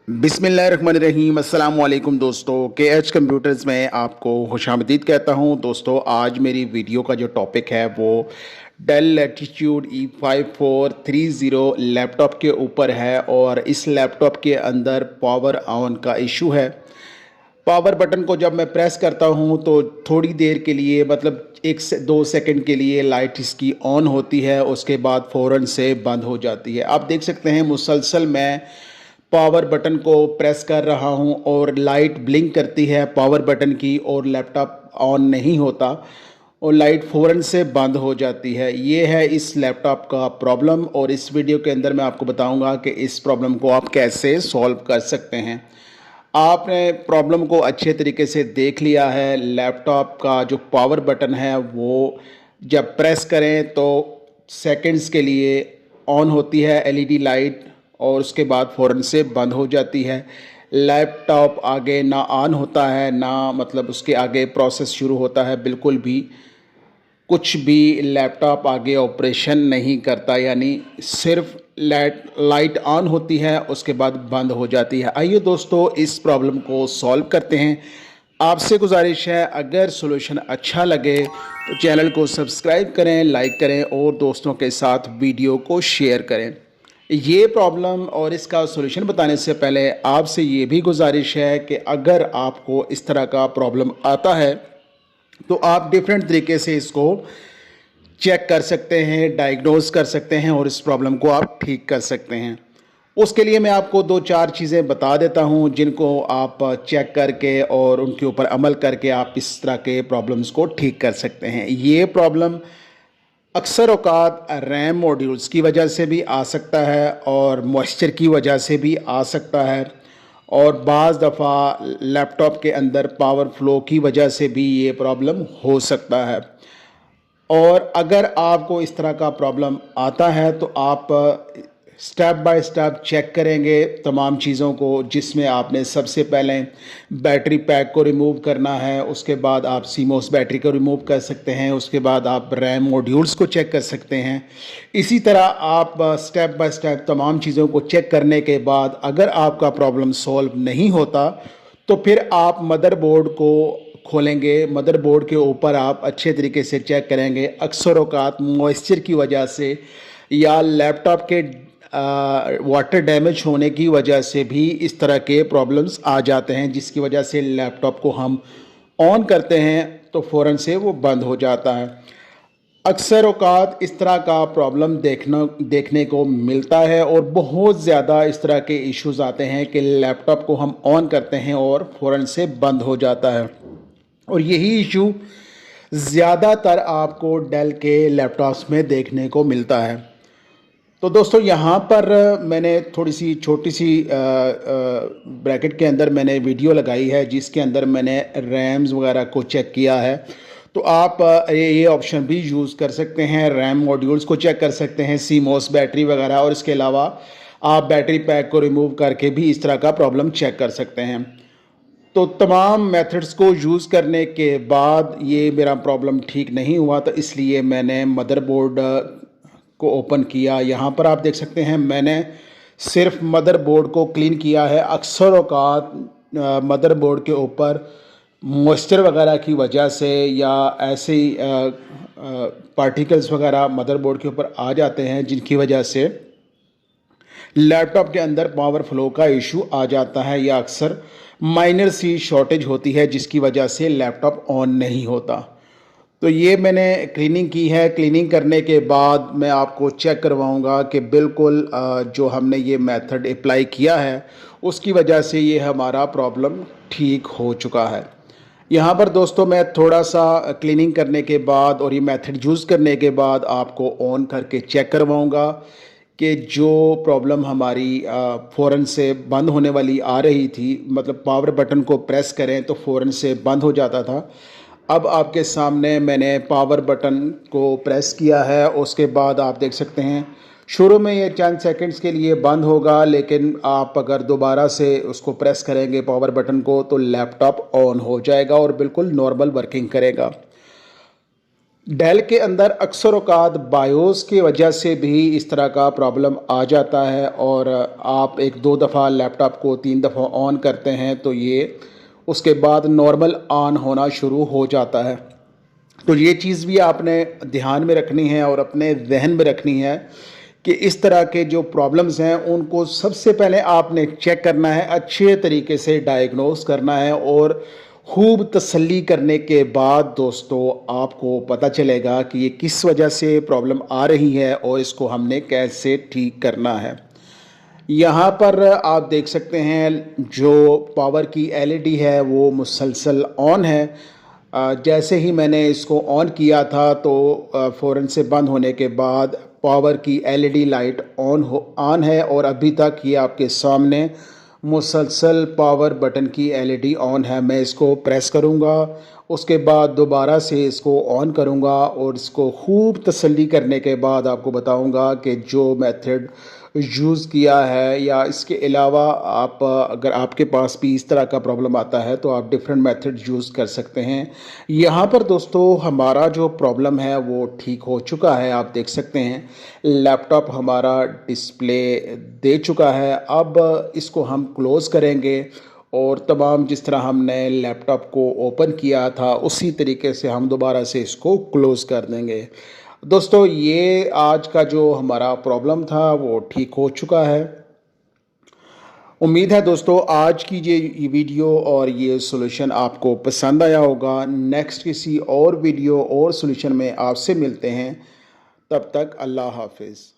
बिस्मिल्लाहिर्रहमानिर्रहीम अस्सलाम वालेकुम दोस्तों, KH कंप्यूटर्स में आपको खुशामदीद कहता हूं। दोस्तों, आज मेरी वीडियो का जो टॉपिक है वो डेल लैटिट्यूड E5430 लैपटॉप के ऊपर है और इस लैपटॉप के अंदर पावर ऑन का इशू है। पावर बटन को जब मैं प्रेस करता हूं तो थोड़ी देर के लिए मतलब 1 से 2 सेकंड के लिए लाइट इसकी ऑन होती है, उसके बाद फ़ौरन से बंद हो जाती है। आप देख सकते हैं मुसलसल मैं पावर बटन को प्रेस कर रहा हूं और लाइट ब्लिंक करती है पावर बटन की और लैपटॉप ऑन नहीं होता और लाइट फ़ौरन से बंद हो जाती है। ये है इस लैपटॉप का प्रॉब्लम और इस वीडियो के अंदर मैं आपको बताऊंगा कि इस प्रॉब्लम को आप कैसे सॉल्व कर सकते हैं। आपने प्रॉब्लम को अच्छे तरीके से देख लिया है। लैपटॉप का जो पावर बटन है वो जब प्रेस करें तो सेकंड्स के लिए ऑन होती है एलईडी लाइट और उसके बाद फ़ौरन से बंद हो जाती है। लैपटॉप आगे ना ऑन होता है ना मतलब उसके आगे प्रोसेस शुरू होता है, बिल्कुल भी कुछ भी लैपटॉप आगे ऑपरेशन नहीं करता, यानी सिर्फ लाइट ऑन होती है उसके बाद बंद हो जाती है। आइए दोस्तों इस प्रॉब्लम को सॉल्व करते हैं। आपसे गुजारिश है अगर सॉल्यूशन अच्छा लगे तो चैनल को सब्सक्राइब करें, लाइक करें और दोस्तों के साथ वीडियो को शेयर करें। ये प्रॉब्लम और इसका सॉल्यूशन बताने से पहले आपसे ये भी गुजारिश है कि अगर आपको इस तरह का प्रॉब्लम आता है तो आप डिफरेंट तरीके से इसको चेक कर सकते हैं, डायग्नोज कर सकते हैं और इस प्रॉब्लम को आप ठीक कर सकते हैं। उसके लिए मैं आपको 2-4 चीज़ें बता देता हूं जिनको आप चेक करके और उनके ऊपर अमल करके आप इस तरह के प्रॉब्लम्स को ठीक कर सकते हैं। ये प्रॉब्लम अक्सर औक़ात रैम मॉड्यूल्स की वजह से भी आ सकता है और मॉइस्चर की वजह से भी आ सकता है और बाज़ दफ़ा लैपटॉप के अंदर पावर फ्लो की वजह से भी ये प्रॉब्लम हो सकता है। और अगर आपको इस तरह का प्रॉब्लम आता है तो आप स्टेप बाय स्टेप चेक करेंगे तमाम चीज़ों को, जिसमें आपने सबसे पहले बैटरी पैक को रिमूव करना है, उसके बाद आप सीमोस बैटरी को रिमूव कर सकते हैं, उसके बाद आप रैम मॉड्यूल्स को चेक कर सकते हैं। इसी तरह आप स्टेप बाय स्टेप तमाम चीज़ों को चेक करने के बाद अगर आपका प्रॉब्लम सॉल्व नहीं होता तो फिर आप मदरबोर्ड को खोलेंगे। मदरबोर्ड के ऊपर आप अच्छे तरीके से चेक करेंगे। अक्सर औक़ात मॉइस्चर की वजह से या लैपटॉप के वाटर डैमेज होने की वजह से भी इस तरह के प्रॉब्लम्स आ जाते हैं, जिसकी वजह से लैपटॉप को हम ऑन करते हैं तो फ़ौरन से वो बंद हो जाता है। अक्सर औक़ात इस तरह का प्रॉब्लम देखने को मिलता है और बहुत ज़्यादा इस तरह के इश्यूज़ आते हैं कि लैपटॉप को हम ऑन करते हैं और फ़ौरन से बंद हो जाता है और यही इशू ज़्यादातर आपको डेल के लैपटॉप्स में देखने को मिलता है। तो दोस्तों यहाँ पर मैंने थोड़ी सी छोटी सी ब्रैकेट के अंदर मैंने वीडियो लगाई है जिसके अंदर मैंने रैम्स वगैरह को चेक किया है। तो आप ये ऑप्शन भी यूज़ कर सकते हैं, रैम मॉड्यूल्स को चेक कर सकते हैं, सीमोस बैटरी वगैरह, और इसके अलावा आप बैटरी पैक को रिमूव करके भी इस तरह का प्रॉब्लम चेक कर सकते हैं। तो तमाम मेथड्स को यूज़ करने के बाद ये मेरा प्रॉब्लम ठीक नहीं हुआ तो इसलिए मैंने मदरबोर्ड को ओपन किया। यहाँ पर आप देख सकते हैं मैंने सिर्फ मदरबोर्ड को क्लीन किया है। अक्सर औक़ात मदरबोर्ड के ऊपर मॉइस्चर वगैरह की वजह से या ऐसे ही पार्टिकल्स वगैरह मदरबोर्ड के ऊपर आ जाते हैं जिनकी वजह से लैपटॉप के अंदर पावर फ्लो का इशू आ जाता है या अक्सर माइनर सी शॉर्टेज होती है जिसकी वजह से लैपटॉप ऑन नहीं होता। तो ये मैंने क्लीनिंग की है। क्लीनिंग करने के बाद मैं आपको चेक करवाऊंगा कि बिल्कुल जो हमने ये मेथड अप्लाई किया है उसकी वजह से ये हमारा प्रॉब्लम ठीक हो चुका है। यहाँ पर दोस्तों मैं थोड़ा सा क्लीनिंग करने के बाद और ये मेथड यूज़ करने के बाद आपको ऑन करके चेक करवाऊंगा कि जो प्रॉब्लम हमारी फ़ौरन से बंद होने वाली आ रही थी, मतलब पावर बटन को प्रेस करें तो फ़ौरन से बंद हो जाता था। अब आपके सामने मैंने पावर बटन को प्रेस किया है, उसके बाद आप देख सकते हैं शुरू में ये चंद सेकंड्स के लिए बंद होगा, लेकिन आप अगर दोबारा से उसको प्रेस करेंगे पावर बटन को तो लैपटॉप ऑन हो जाएगा और बिल्कुल नॉर्मल वर्किंग करेगा। डेल के अंदर अक्सर औक़ात बायोस की वजह से भी इस तरह का प्रॉब्लम आ जाता है और आप एक दो दफ़ा लैपटॉप को 3 दफ़ा ऑन करते हैं तो ये उसके बाद नॉर्मल ऑन होना शुरू हो जाता है। तो ये चीज़ भी आपने ध्यान में रखनी है और अपने ज़हन में रखनी है कि इस तरह के जो प्रॉब्लम्स हैं उनको सबसे पहले आपने चेक करना है, अच्छे तरीके से डायग्नोस करना है और खूब तसल्ली करने के बाद दोस्तों आपको पता चलेगा कि ये किस वजह से प्रॉब्लम आ रही है और इसको हमने कैसे ठीक करना है। यहाँ पर आप देख सकते हैं जो पावर की एलईडी है वो मुसलसल ऑन है। जैसे ही मैंने इसको ऑन किया था तो फ़ौरन से बंद होने के बाद पावर की एलईडी लाइट ऑन है और अभी तक ये आपके सामने मुसलसल पावर बटन की एलईडी ऑन है। मैं इसको प्रेस करूँगा, उसके बाद दोबारा से इसको ऑन करूँगा और इसको खूब तसल्ली करने के बाद आपको बताऊँगा कि जो मेथड यूज़ किया है या इसके अलावा आप अगर आपके पास भी इस तरह का प्रॉब्लम आता है तो आप डिफरेंट मेथड यूज़ कर सकते हैं। यहाँ पर दोस्तों हमारा जो प्रॉब्लम है वो ठीक हो चुका है। आप देख सकते हैं लैपटॉप हमारा डिस्प्ले दे चुका है। अब इसको हम क्लोज़ करेंगे और तमाम जिस तरह हमने लैपटॉप को ओपन किया था उसी तरीके से हम दोबारा से इसको क्लोज़ कर देंगे। दोस्तों ये आज का जो हमारा प्रॉब्लम था वो ठीक हो चुका है। उम्मीद है दोस्तों आज की ये वीडियो और ये सॉल्यूशन आपको पसंद आया होगा। नेक्स्ट किसी और वीडियो और सॉल्यूशन में आपसे मिलते हैं। तब तक अल्लाह हाफ़िज़।